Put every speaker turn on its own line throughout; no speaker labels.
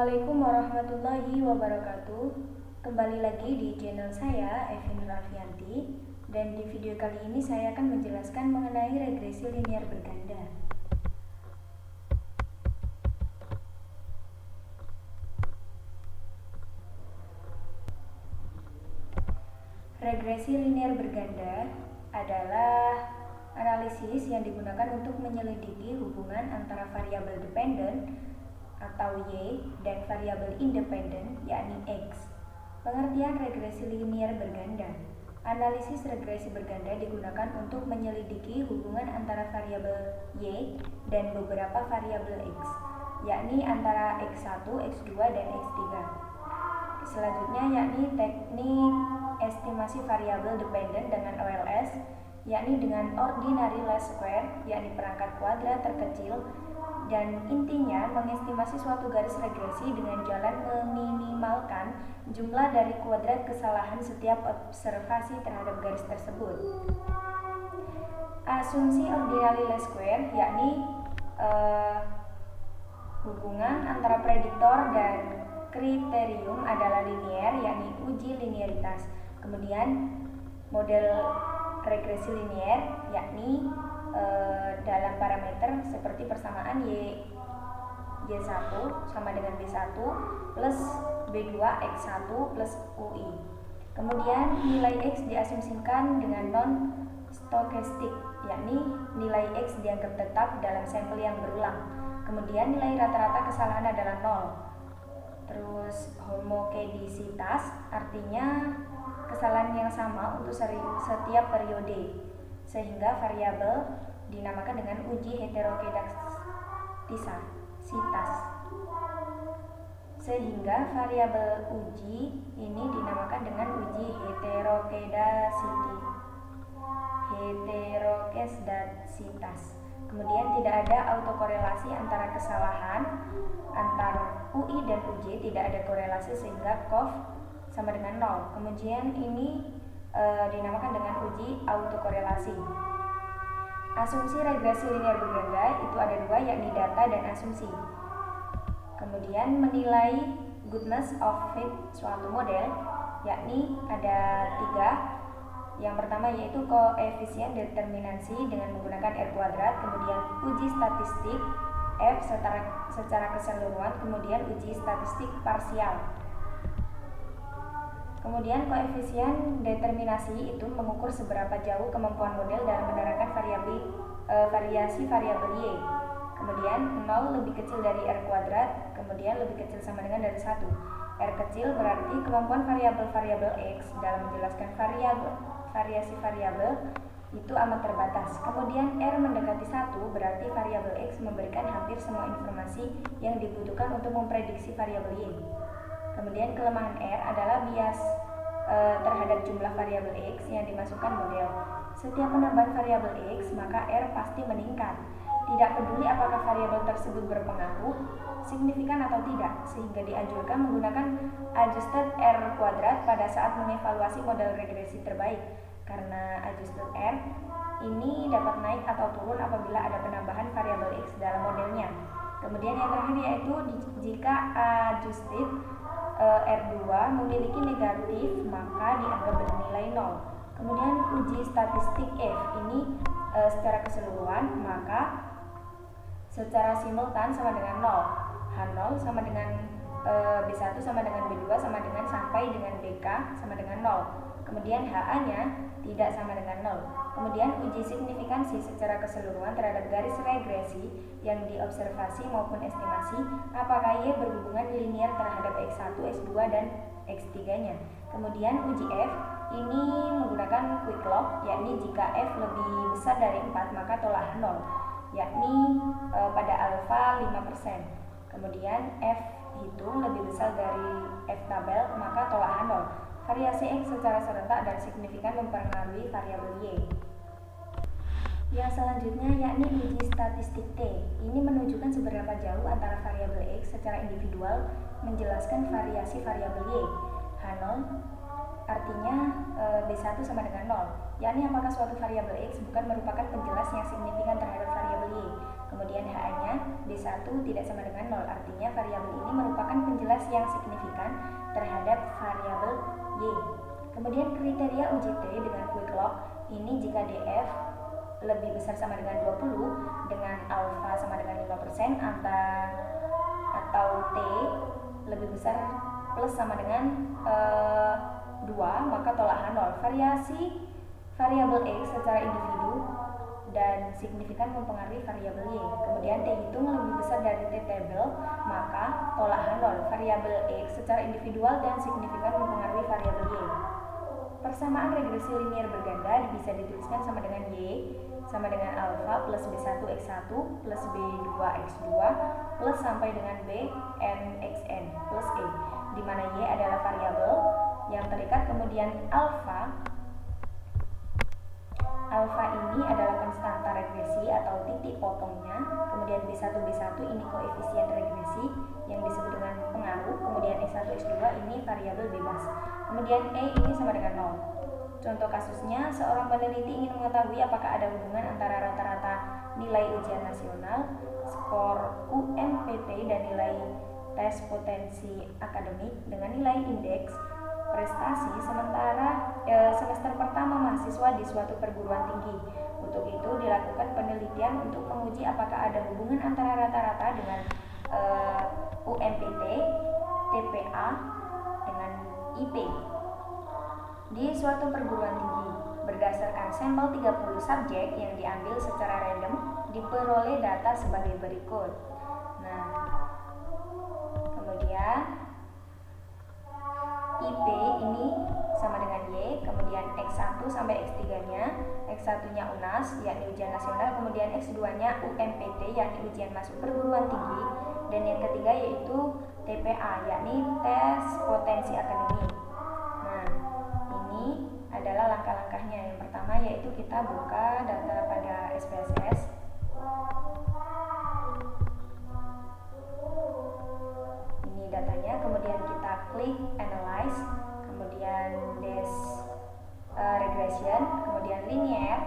Assalamualaikum warahmatullahi wabarakatuh. Kembali lagi di channel saya, Evin Raffianti. Dan di video kali ini saya akan menjelaskan mengenai regresi linear berganda. Regresi linear berganda adalah analisis yang digunakan untuk menyelidiki hubungan antara variabel dependen atau Y dan variabel independen yakni X. Pengertian regresi linear berganda. Analisis regresi berganda digunakan untuk menyelidiki hubungan antara variabel Y dan beberapa variabel X, yakni antara X1, X2, dan X3. Selanjutnya yakni teknik estimasi variabel dependen dengan OLS, yakni dengan ordinary least square, yakni perangkat kuadrat terkecil, dan intinya mengestimasi suatu garis regresi dengan jalan meminimalkan jumlah dari kuadrat kesalahan setiap observasi terhadap garis tersebut. Asumsi ordinary least square yakni hubungan antara prediktor dan kriterium adalah linear, yakni uji linearitas. Kemudian model regresi linear yakni dalam parameter seperti persamaan Y1 sama dengan B1 plus B2 X1 plus UI. Kemudian nilai X diasumsikan dengan non-stokastik, yakni nilai X dianggap tetap dalam sampel yang berulang. Kemudian nilai rata-rata kesalahan adalah 0. Terus homokedisitas artinya kesalahan yang sama untuk setiap periode, sehingga variabel dinamakan dengan uji heterokedasitas. Sehingga variabel uji ini dinamakan dengan uji heterokedasitas. Kemudian tidak ada autokorelasi antara kesalahan antar UI dan UJ, tidak ada korelasi sehingga COV sama dengan 0. Kemudian ini dinamakan dengan uji autokorelasi. Asumsi regresi linear berganda itu ada dua, yakni data dan asumsi. Kemudian menilai goodness of fit suatu model, yakni ada 3. Yang pertama yaitu koefisien determinasi dengan menggunakan R kuadrat, kemudian uji statistik F secara keseluruhan, kemudian uji statistik parsial. Kemudian koefisien determinasi itu mengukur seberapa jauh kemampuan model dalam menerangkan variasi variabel Y. Kemudian 0 lebih kecil dari R kuadrat, kemudian lebih kecil sama dengan dari 1. R kecil berarti kemampuan variabel-variabel X dalam menjelaskan variasi variabel itu amat terbatas. Kemudian R mendekati 1 berarti variabel X memberikan hampir semua informasi yang dibutuhkan untuk memprediksi variabel Y. Kemudian kelemahan R adalah bias terhadap jumlah variabel X yang dimasukkan model. Setiap penambahan variabel X, maka R pasti meningkat. Tidak peduli apakah variabel tersebut berpengaruh signifikan atau tidak, sehingga dianjurkan menggunakan adjusted R kuadrat pada saat mengevaluasi model regresi terbaik, karena adjusted R ini dapat naik atau turun apabila ada penambahan variabel X dalam modelnya. Kemudian yang terakhir yaitu jika adjusted R2 memiliki negatif, maka dianggap bernilai 0. Kemudian uji statistik F ini secara keseluruhan, maka secara simultan sama dengan 0. H0 sama dengan B1 sama dengan B2 sama dengan sampai dengan BK sama dengan 0. Kemudian HA-nya tidak sama dengan 0. Kemudian uji signifikansi secara keseluruhan terhadap garis regresi yang diobservasi maupun estimasi apakah Y berhubungan linear terhadap X1, X2, dan X3-nya. Kemudian uji F ini menggunakan quick log, yakni jika F lebih besar dari 4 maka tolak 0, yakni pada alfa 5%. Kemudian F hitung lebih besar dari F tabel maka tolak 0. Variasi X secara serentak dan signifikan mempengaruhi variabel Y. Yang selanjutnya yakni uji statistik T. Ini menunjukkan seberapa jauh antara variabel X secara individual menjelaskan variasi variabel Y. H0 artinya B1 sama dengan 0, yakni apakah suatu variabel X bukan merupakan penjelas yang signifikan terhadap variabel Y. Kemudian HA-nya B1 tidak sama dengan 0, artinya variabel ini merupakan penjelas yang signifikan terhadap variabel Y. Kemudian kriteria uji T dengan quick log ini jika DF lebih besar sama dengan 20 dengan alfa sama dengan 5% atau T lebih besar plus sama dengan 2, maka tolak H0. Variasi variabel X secara individu dan signifikan mempengaruhi variabel Y. Kemudian T hitung lebih besar dari T tabel, maka tolak H0. Variabel X secara individual dan signifikan mempengaruhi variabel Y. Persamaan regresi linier berganda bisa dituliskan sama dengan Y sama dengan alfa plus B1 X1 plus B2 X2 plus sampai dengan B N XN plus E, di mana Y adalah variabel yang terikat, kemudian alfa ini adalah konstanta regresi atau titik potongnya, kemudian B1 ini koefisien regresi yang disebut dengan pengaruh, kemudian X1 X2 ini variabel bebas, kemudian E ini sama dengan 0. Contoh kasusnya, seorang peneliti ingin mengetahui apakah ada hubungan antara rata-rata nilai ujian nasional, skor UMPT dan nilai tes potensi akademik dengan nilai indeks prestasi semester pertama mahasiswa di suatu perguruan tinggi. Untuk itu dilakukan penelitian untuk menguji apakah ada hubungan antara rata-rata dengan UMPT, TPA dengan IP di suatu perguruan tinggi. Berdasarkan sampel 30 subjek yang diambil secara random, diperoleh data sebagai berikut. Nah, kemudian IP ini sama dengan Y, kemudian X1 sampai X3-nya, X1-nya UNAS yakni ujian nasional, kemudian X2-nya UMPT yakni ujian masuk perguruan tinggi, dan yang ketiga yaitu TPA yakni tes potensi akademik. Nah, ini adalah langkah-langkahnya. Yang pertama yaitu kita buka data pada SPSS. Ini datanya, kemudian kita klik analyze, kemudian regression, kemudian linear,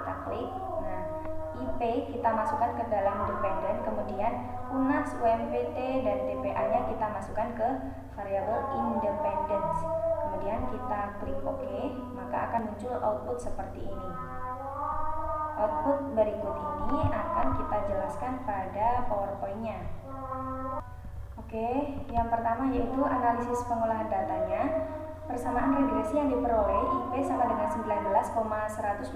kita klik. Nah, IP kita masukkan ke dalam dependent, kemudian UNAS, UMPT, dan TPA-nya kita masukkan ke variabel independence. Kemudian kita klik OK, maka akan muncul output seperti ini. Output berikut ini akan kita jelaskan pada PowerPoint-nya. Oke, yang pertama yaitu analisis pengolahan datanya. Persamaan regresi yang diperoleh IP sama dengan 19,122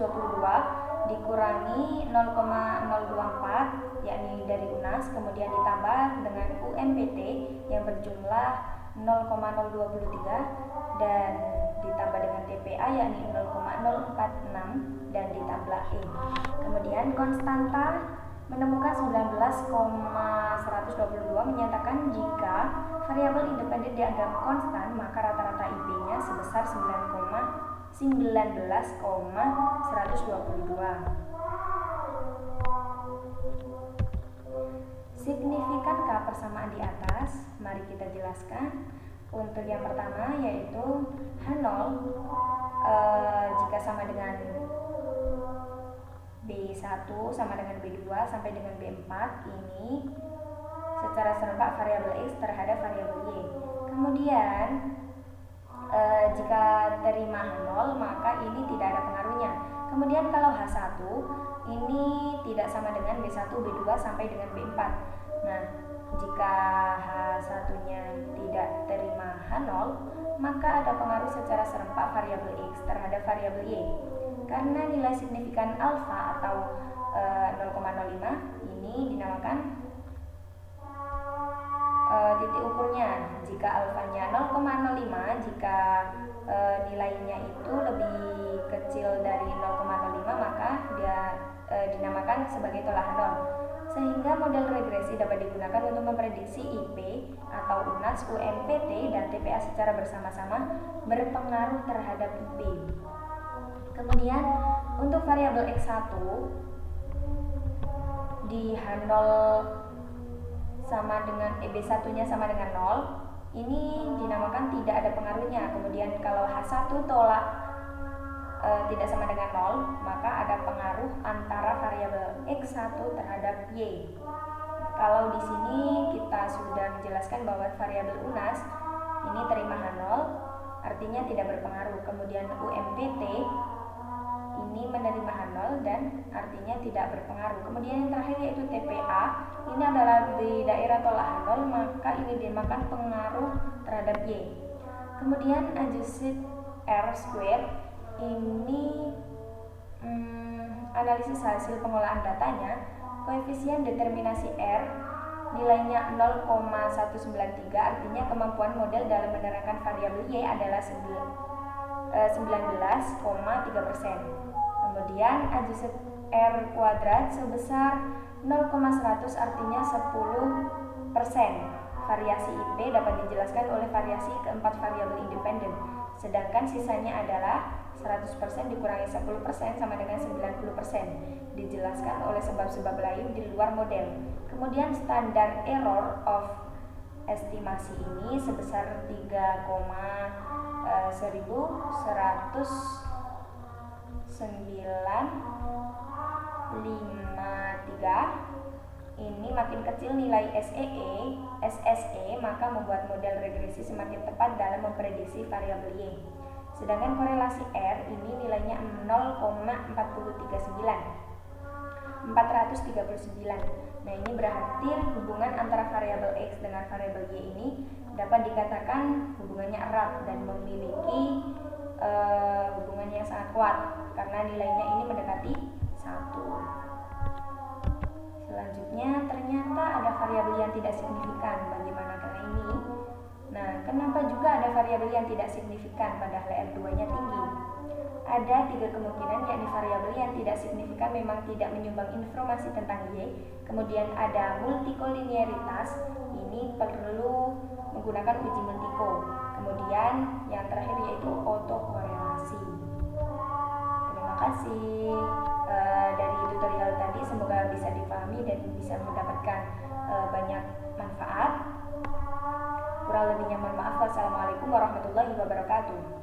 dikurangi 0,024 yakni dari UNAS, kemudian ditambah dengan UMPT yang berjumlah 0,023 dan ditambah dengan TPA yakni 0,046 dan ditambah E. Kemudian konstanta menemukan 19,122 menyatakan jika variabel independen dianggap konstan, maka rata-rata IP-nya sebesar 19,122. Signifikankah persamaan di atas? Mari kita jelaskan. Untuk yang pertama yaitu H0 jika sama dengan B1 sama dengan B2 sampai dengan B4 ini secara serempak variabel X terhadap variabel Y. Kemudian jika terima H0 maka ini tidak ada pengaruhnya. Kemudian kalau H1 ini tidak sama dengan B1, B2 sampai dengan B4. Nah, jika H1-nya tidak terima H0 maka ada pengaruh secara serempak variabel X terhadap variabel Y. Karena nilai signifikan alfa atau 0,05 ini dinamakan titik ukurnya. Jika alfanya 0,05, jika nilainya itu lebih kecil dari 0,05 maka dia dinamakan sebagai tolak H0. Sehingga model regresi dapat digunakan untuk memprediksi IP atau UNAS, UMPT, dan TPA secara bersama-sama berpengaruh terhadap IP. Kemudian untuk variabel X1 di H0 sama dengan B1-nya sama dengan 0, ini dinamakan tidak ada pengaruhnya. Kemudian kalau H1 tolak tidak sama dengan 0, maka ada pengaruh antara variabel X1 terhadap Y. Kalau di sini kita sudah menjelaskan bahwa variabel UNAS ini terima H0, artinya tidak berpengaruh. Kemudian UMPT ini menerima H0 dan artinya tidak berpengaruh. Kemudian yang terakhir yaitu TPA, ini adalah di daerah tolak H0, maka ini dinamakan pengaruh terhadap Y. Kemudian adjusted R square ini analisis hasil pengolahan datanya. Koefisien determinasi R nilainya 0,193, artinya kemampuan model dalam menerangkan variabel Y adalah 19,3%. Kemudian adjusted R kuadrat sebesar 0,100, artinya 10%. Variasi IP dapat dijelaskan oleh variasi keempat variabel independen, sedangkan sisanya adalah 100% dikurangi 10% sama dengan 90%, dijelaskan oleh sebab-sebab lain di luar model. Kemudian standar error of estimasi ini sebesar 3,110953. Ini makin kecil nilai SSE, maka membuat model regresi semakin tepat dalam memprediksi variabel Y. Sedangkan korelasi R ini nilainya 0,439. Nah, ini berarti hubungan antara variabel X dengan variabel Y ini dapat dikatakan hubungannya erat dan memiliki hubungan yang sangat kuat karena nilainya ini mendekati 1. Selanjutnya, ternyata ada variabel yang tidak signifikan. Bagaimana karena ini? Nah, kenapa juga ada variabel yang tidak signifikan padahal R2-nya tinggi? Ada 3 kemungkinan, yakni variabel yang tidak signifikan memang tidak menyumbang informasi tentang Y. Kemudian ada multikolinearitas, ini perlu menggunakan uji multiko. Kemudian yang terakhir yaitu autokorelasi. Terima kasih. Dari tutorial tadi semoga bisa dipahami dan bisa mendapatkan banyak manfaat. Kurang lebihnya mohon maaf. Wassalamualaikum warahmatullahi wabarakatuh.